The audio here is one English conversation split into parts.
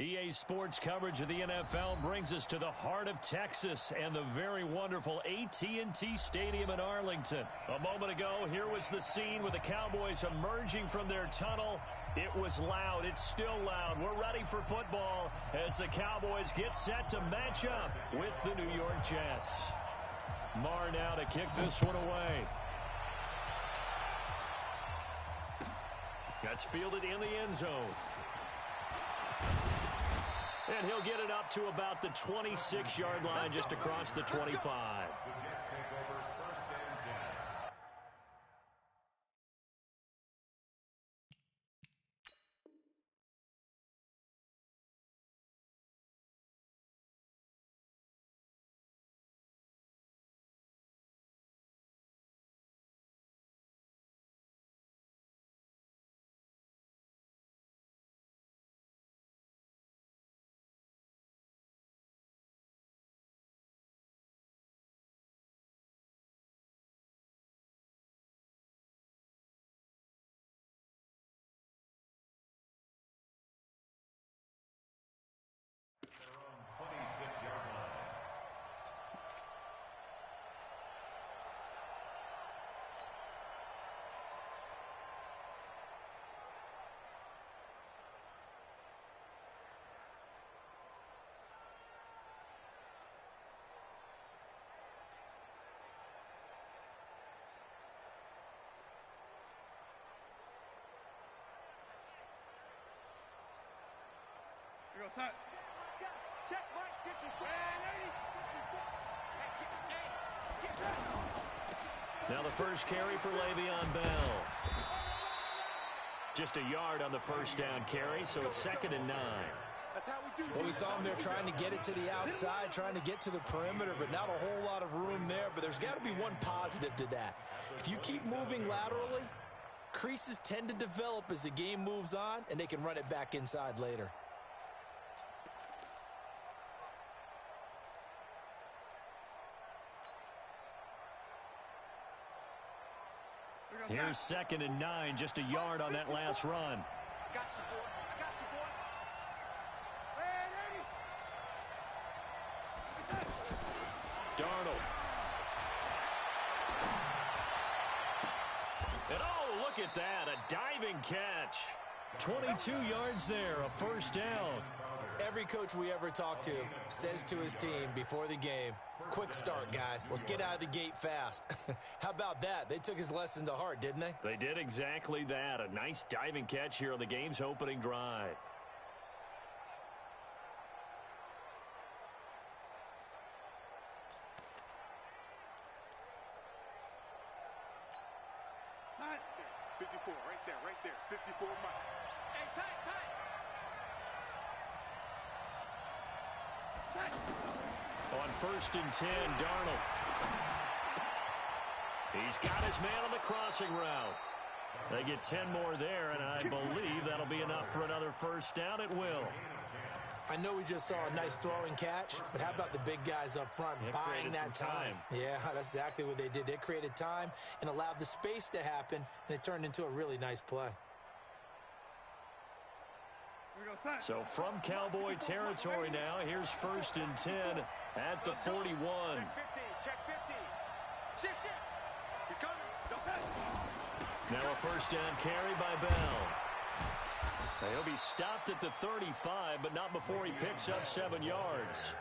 EA Sports coverage of the NFL brings us to the heart of Texas and the very wonderful AT&T Stadium in Arlington. A moment ago, here was the scene with the Cowboys emerging from their tunnel. It was loud. It's still loud. We're ready for football as the Cowboys get set to match up with the New York Jets. Marr now to kick this one away. That's fielded in the end zone. And he'll get it up to about the 26-yard line, just across the 25. The Jets take over first and 10. Here goes, son. Check, Mike. Now the first carry for Le'Veon Bell. Just a yard on the first down carry, so it's 2nd and 9. That's how we do. Well, we saw him there trying to get it to the outside, trying to get to the perimeter, but not a whole lot of room there. But there's got to be one positive to that. If you keep moving laterally, creases tend to develop as the game moves on, and they can run it back inside later. Here's 2nd and 9, just a yard on that last run. I got you, boy. I got you, boy. Darnold. And oh, look at that, a diving catch. 22 yards there, a first down. Every coach we ever talk to says to his team before the game, quick start, guys. Let's get out of the gate fast. How about that? They took his lesson to heart, didn't they? They did exactly that. A nice diving catch here on the game's opening drive. Tight. 54, right there. 54, Mike. Hey, tight. On 1st and 10, Darnold. He's got his man on the crossing route. They get 10 more there, and I believe that'll be enough for another first down. It will. I know we just saw a nice throwing catch, but how about the big guys up front buying that time? Yeah, that's exactly what they did. They created time and allowed the space to happen, and it turned into a really nice play. So from Cowboy territory now, here's 1st and 10 at the 41. Check 50. Shift. He's coming. Now a first down carry by Bell. He'll be stopped at the 35, but not before he picks up 7 yards.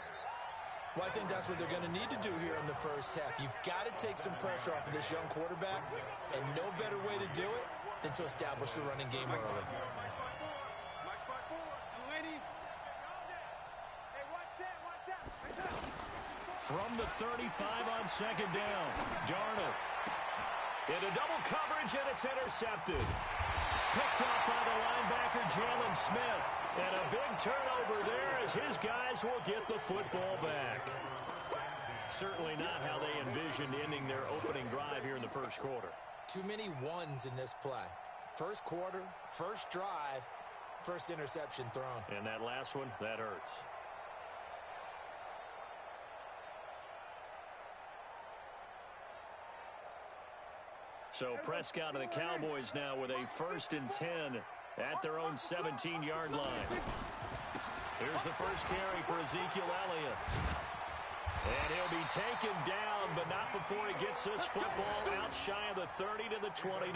Well, I think that's what they're going to need to do here in the first half. You've got to take some pressure off of this young quarterback, and no better way to do it than to establish the running game early. From the 35 on 2nd down, Darnold. Into double coverage, and it's intercepted. Picked up by the linebacker, Jalen Smith. And a big turnover there as his guys will get the football back. Certainly not how they envisioned ending their opening drive here in the first quarter. Too many ones in this play. First quarter, first drive, first interception thrown. And that last one, that hurts. So Prescott and the Cowboys now with a 1st and 10 at their own 17-yard line. Here's the first carry for Ezekiel Elliott. And he'll be taken down, but not before he gets this football out shy of the 30 to the 29.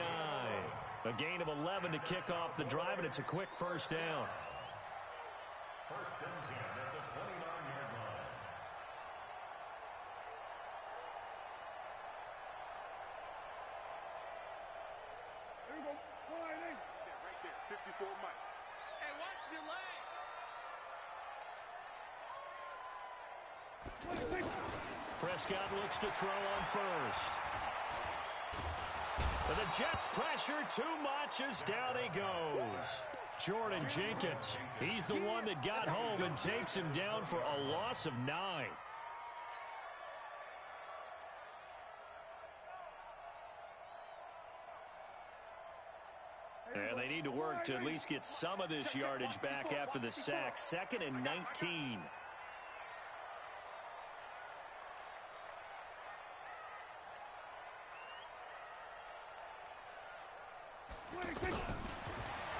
A gain of 11 to kick off the drive, and it's a quick first down. First and 10 at the 29-yard line. Here we go. Sliding. Right there, 54 Mike. Hey, watch your leg. Prescott looks to throw on first. But the Jets pressure too much as down he goes. Jordan Jenkins, he's the one that got home and takes him down for a loss of 9. And they need to work to at least get some of this yardage back after the sack. 2nd and 19.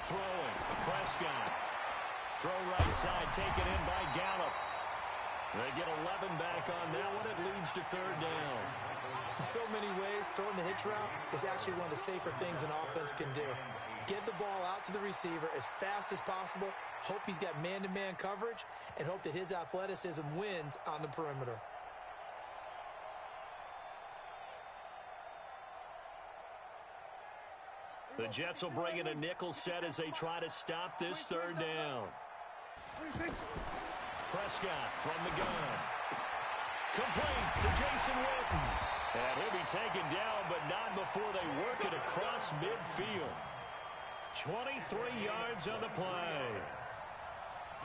Throwing, Prescott. Throw right side, taken in by Gallup. They get 11 back on that one. It leads to 3rd down. In so many ways, throwing the hitch route is actually one of the safer things an offense can do. Get the ball out to the receiver as fast as possible, hope he's got man-to-man coverage, and hope that his athleticism wins on the perimeter. The Jets will bring in a nickel set as they try to stop this 3rd down. Prescott from the gun. Complete to Jason Witten. And he'll be taken down, but not before they work it across midfield. 23 yards on the play.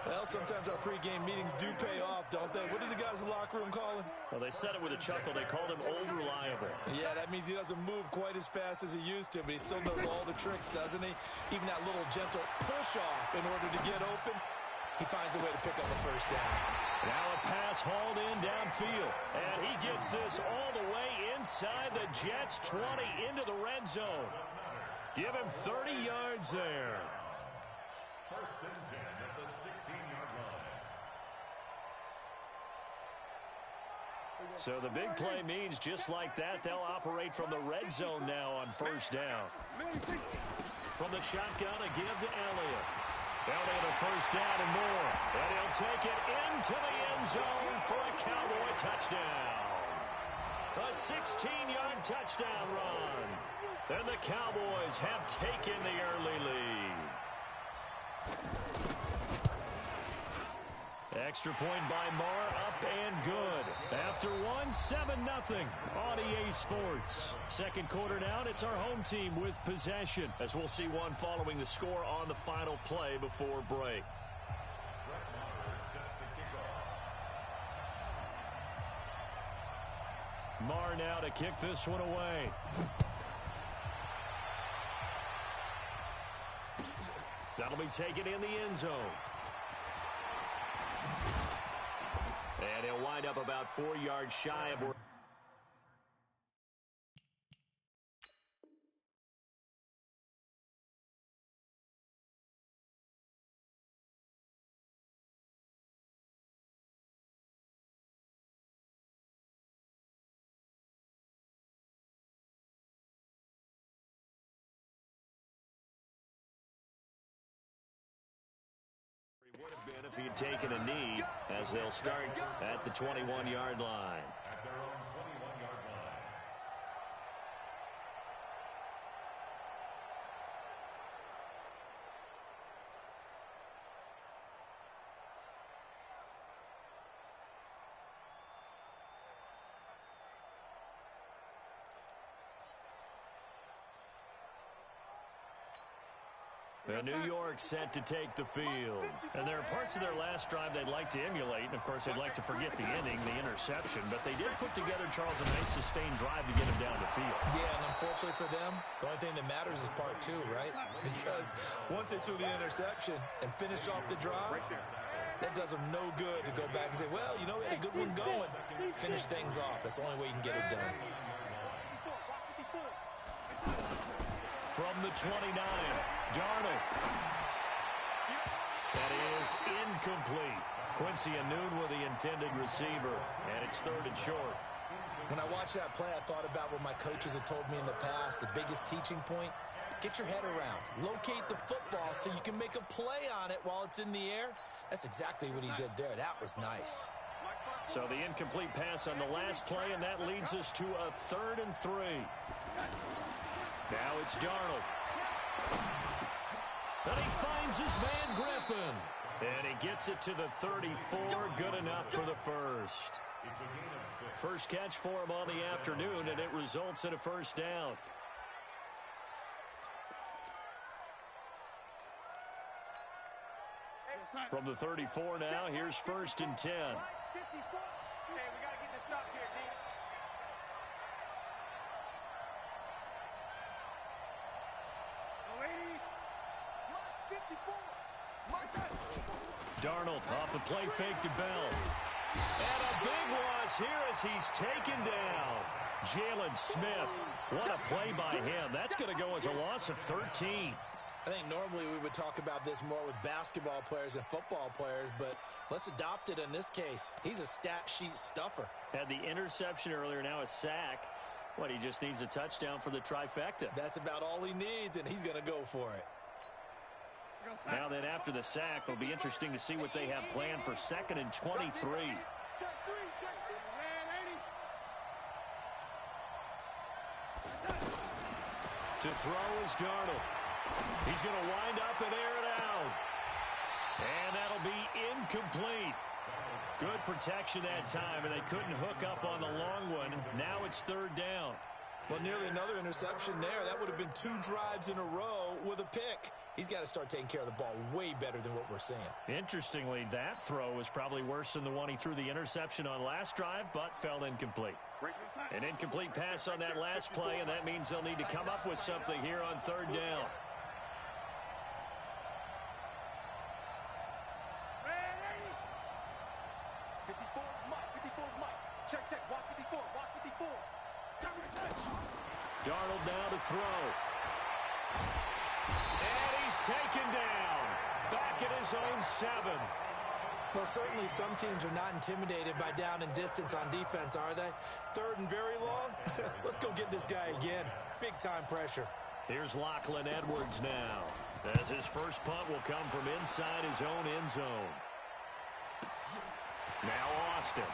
Well, sometimes our pregame meetings do pay off, don't they? What do the guys in the locker room call him? Well, they said it with a chuckle. They called him Old Reliable. Yeah, that means he doesn't move quite as fast as he used to, but he still knows all the tricks, doesn't he? Even that little gentle push-off in order to get open, he finds a way to pick up a first down. Now a pass hauled in downfield, and he gets this all the way inside the Jets' 20 into the red zone. Give him 30 yards there. First and 10 at the 16-yard line. So the big play means just like that, they'll operate from the red zone now on 1st down. From the shotgun, a give to Elliott. Elliott a 1st down and more. And he'll take it into the end zone for a Cowboy touchdown. A 16-yard touchdown run. And the Cowboys have taken the early lead. Extra point by Marr, up and good. After one, 7-0 on EA Sports. Second quarter now, it's our home team with possession, as we'll see one following the score on the final play before break. Marr now to kick this one away. That'll be taken in the end zone. And he'll wind up about 4 yards shy of where... would have been if he had taken a knee, as they'll start at the 21-yard line. At their own 21-yard line. New York set to take the field. And there are parts of their last drive they'd like to emulate. And, of course, they'd like to forget the ending, the interception. But they did put together, Charles, a nice sustained drive to get him down the field. Yeah, and unfortunately for them, the only thing that matters is part 2, right? Because once they threw the interception and finished off the drive, that does them no good to go back and say, well, you know, we had a good one going. Finish things off. That's the only way you can get it done. From the 29, Darnold. That is incomplete. Quincy Anoon with the intended receiver, and it's 3rd and short. When I watched that play, I thought about what my coaches had told me in the past. The biggest teaching point, get your head around. Locate the football so you can make a play on it while it's in the air. That's exactly what he did there. That was nice. So the incomplete pass on the last play, and that leads us to a 3rd and 3. Now it's Darnold. And he finds his man Griffin. And he gets it to the 34. Good enough for the first. First catch for him on the afternoon, and it results in a first down. From the 34 now, here's 1st and 10. Hey, we got to get this stop here, D. Darnold off the play fake to Bell. And a big loss here as he's taken down. Jalen Smith. What a play by him. That's going to go as a loss of 13. I think normally we would talk about this more with basketball players and football players, but let's adopt it in this case. He's a stat sheet stuffer. Had the interception earlier, now a sack. What, he just needs a touchdown for the trifecta. That's about all he needs, and he's going to go for it. Now then, after the sack, it'll be interesting to see what they have planned for 2nd and 23. To throw is Darnold. He's going to wind up and air it out. And that'll be incomplete. Good protection that time, and they couldn't hook up on the long one. Now it's 3rd down. Well, nearly another interception there. That would have been 2 drives in a row with a pick. He's got to start taking care of the ball way better than what we're seeing. Interestingly, that throw was probably worse than the one he threw the interception on last drive, but fell incomplete. An incomplete pass on that last play, and that means they'll need to come up with something here on 3rd down. Darnold now to throw. And he's taken down. Back at his own 7. Well, certainly some teams are not intimidated by down and distance on defense, are they? 3rd and very long? Let's go get this guy again. Big-time pressure. Here's Lachlan Edwards now, as his first punt will come from inside his own end zone. Now Austin.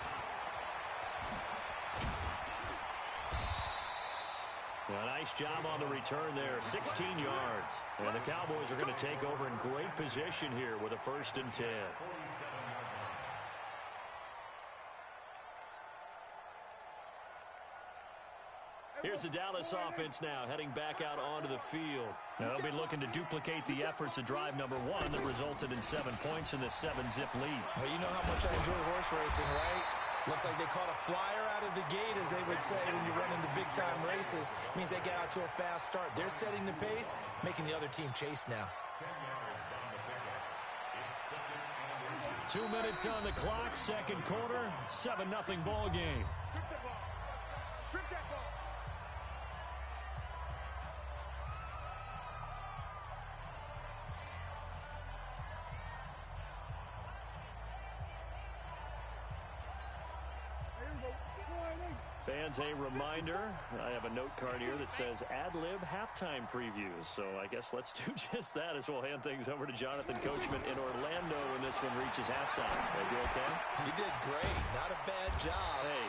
A nice job on the return there, 16 yards. And the Cowboys are going to take over in great position here with a 1st and 10. Here's the Dallas offense now, heading back out onto the field. Now they'll be looking to duplicate the efforts of drive number 1 that resulted in 7 points in the 7-zip lead. Well, you know how much I enjoy horse racing, right? Looks like they caught a flyer out of the gate, as they would say when you run into big-time races. Means they get out to a fast start. They're setting the pace, making the other team chase now. 2 minutes on the clock, 2nd quarter, 7-0 ball game. Strip that ball. Strip that ball. Fans, a reminder, I have a note card here that says ad-lib halftime previews. So I guess let's do just that as we'll hand things over to Jonathan Coachman in Orlando when this one reaches halftime. Are you okay? You did great. Not a bad job. Hey.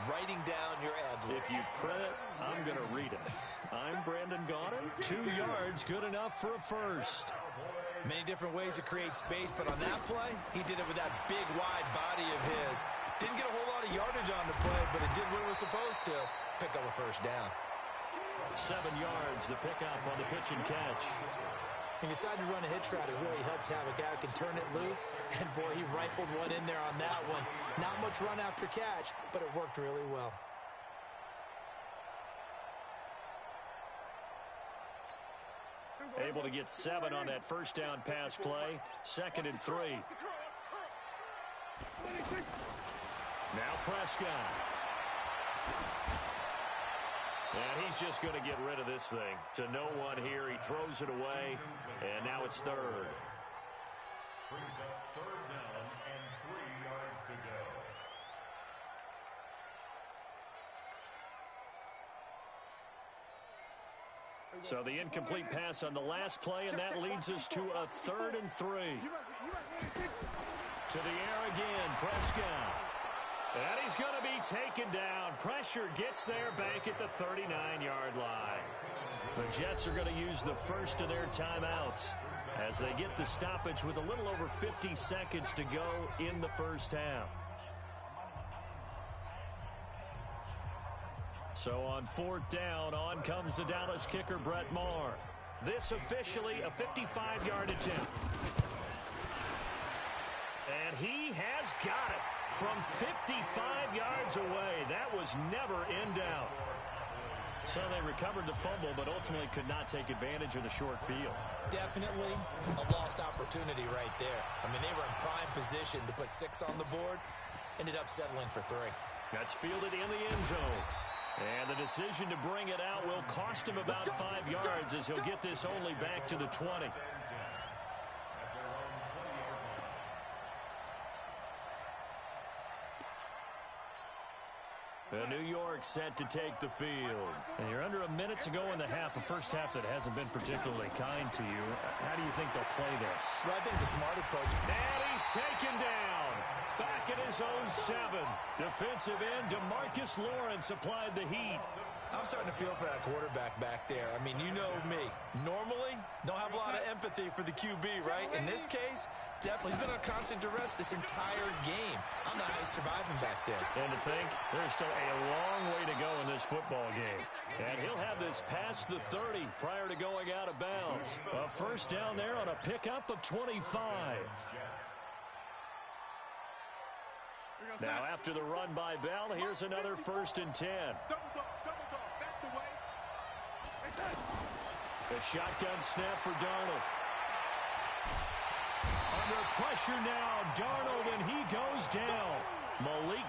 Writing down your ad-lib. If you print it, I'm going to read it. I'm Brandon Gaudin. 2 yards, good enough for a first. Many different ways to create space, but on that play, he did it with that big, wide body of his. Didn't get a whole lot of yardage on the play, but it did what it was supposed to. Pick up a first down. 7 yards, the pickup on the pitch and catch. He decided to run a hitch route. It really helped to have a guy who can turn it loose. And, boy, he rifled one in there on that one. Not much run after catch, but it worked really well. Able to get 7 on that first down pass play. 2nd and 3. Now Prescott. And he's just going to get rid of this thing. To no one here. He throws it away. And now it's 3rd. brings up 3rd down and 3 yards to go. So the incomplete pass on the last play, and that leads us to a 3rd and 3. To the air again, Prescott. And he's going to be taken down. Pressure gets there back at the 39-yard line. The Jets are going to use the first of their timeouts as they get the stoppage with a little over 50 seconds to go in the first half. So on 4th down, on comes the Dallas kicker, Brett Maher. This officially a 55-yard attempt. And he has got it from 55 yards away. That was never in doubt. So they recovered the fumble, but ultimately could not take advantage of the short field. Definitely a lost opportunity right there. I mean, they were in prime position to put 6 on the board. Ended up settling for 3. That's fielded in the end zone. And the decision to bring it out will cost him about 5 yards as he'll get this only back to the 20. The New York set to take the field. And you're under a minute to go in the half, a first half that hasn't been particularly kind to you. How do you think they'll play this? Well, I think the smart approach. And he's taken down. Back at his own 7. Defensive end DeMarcus Lawrence applied the heat. I'm starting to feel for that quarterback back there. I mean, you know me. Normally, don't have a lot of empathy for the QB, right? In this case, definitely. He's been under constant duress this entire game. I don't know how he's surviving back there. And to think, there's still a long way to go in this football game. And he'll have this past the 30 prior to going out of bounds. A first down there on a pickup of 25. Now, after the run by Bell, here's another 1st and 10. The shotgun snap for Darnold. Under pressure now, Darnold, and he goes down. Malik